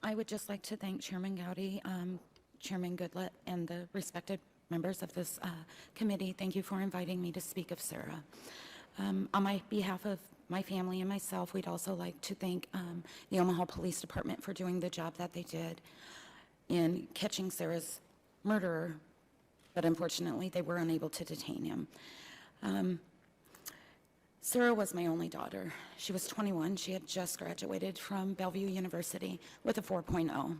I would just like to thank Chairman Gowdy, Chairman Goodlett, and the respected members of this committee. Thank you for inviting me to speak of Sarah. On my behalf of my family and myself, we'd also like to thank the Omaha Police Department for doing the job that they did in catching Sarah's murderer, but unfortunately they were unable to detain him. Sarah was my only daughter. She was 21. She had just graduated from Bellevue University with a 4.0.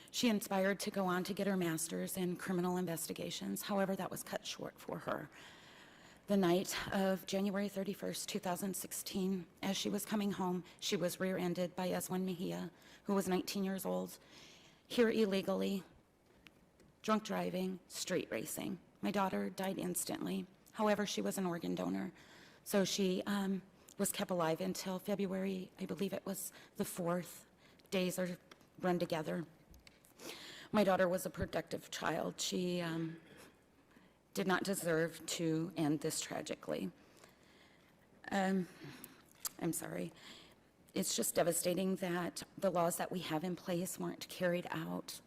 She inspired to go on to get her master's in criminal investigations. However, that was cut short for her. The night of January 31st, 2016, as she was coming home, she was rear-ended by Eswin Mejia, who was 19 years old, here illegally, drunk driving, street racing. My daughter died instantly. However, she was an organ donor. So she was kept alive until February, I believe it was the 4th. Days are run together. My daughter was a productive child. She did not deserve to end this tragically. I'm sorry. It's just devastating that the laws that we have in place weren't carried out.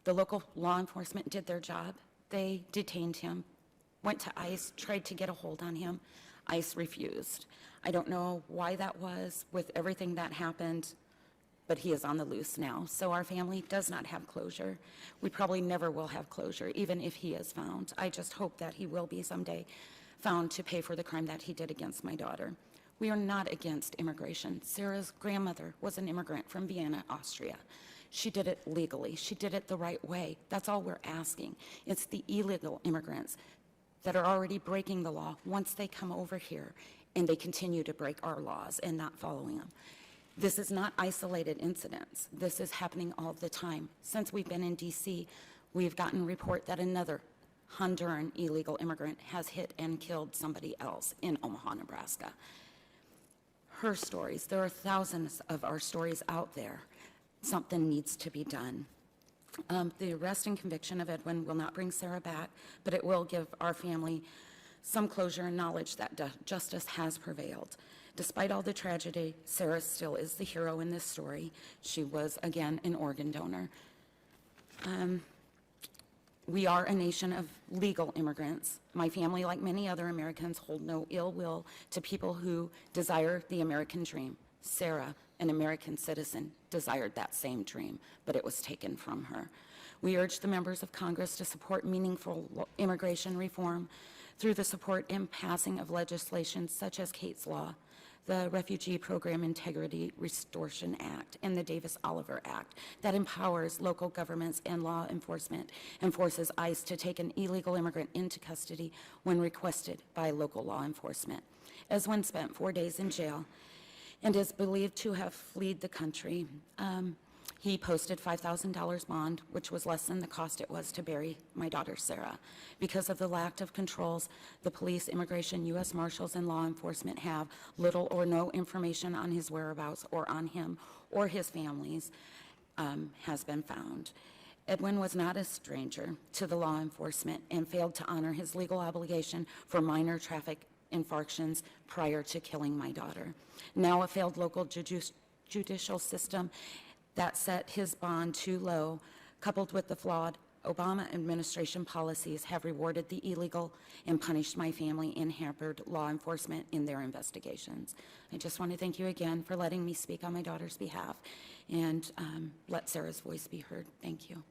The local law enforcement did their job. They detained him, went to ICE, tried to get a hold on him. ICE refused. I don't know why that was with everything that happened, but he is on the loose now. So our family does not have closure. We probably never will have closure, even if he is found. I just hope that he will be someday found to pay for the crime that he did against my daughter. We are not against immigration. Sarah's grandmother was an immigrant from Vienna, Austria. She did it legally. She did it the right way. That's all we're asking. It's the illegal immigrants that are already breaking the law once they come over here and they continue to break our laws and not following them. This is not isolated incidents. This is happening all the time. Since we've been in DC, we've gotten a report that another Honduran illegal immigrant has hit and killed somebody else in Omaha, Nebraska. Her stories, there are thousands of our stories out there. Something needs to be done. The arrest and conviction of Edwin will not bring Sarah back, but it will give our family some closure and knowledge that justice has prevailed. Despite all the tragedy, Sarah still is the hero in this story. She was, again, an organ donor. We are a nation of legal immigrants. My family, like many other Americans, hold no ill will to people who desire the American dream. Sarah, an American citizen, desired that same dream, but it was taken from her. We urge the members of Congress to support meaningful immigration reform through the support and passing of legislation such as Kate's Law, the Refugee Program Integrity Restoration Act, and the Davis-Oliver Act that empowers local governments and law enforcement and forces ICE to take an illegal immigrant into custody when requested by local law enforcement. Eswin spent 4 days in jail and is believed to have fled the country. He posted $5,000 bond, which was less than the cost it was to bury my daughter, Sarah. Because of the lack of controls, the police, immigration, U.S. Marshals, and law enforcement have little or no information on his whereabouts or on him or his family's has been found. Edwin was not a stranger to the law enforcement and failed to honor his legal obligation for minor traffic infractions prior to killing my daughter. Now a failed local judicial system that set his bond too low, coupled with the flawed Obama administration policies, have rewarded the illegal and punished my family and hampered law enforcement in their investigations. I just want to thank you again for letting me speak on my daughter's behalf and let Sarah's voice be heard. Thank you.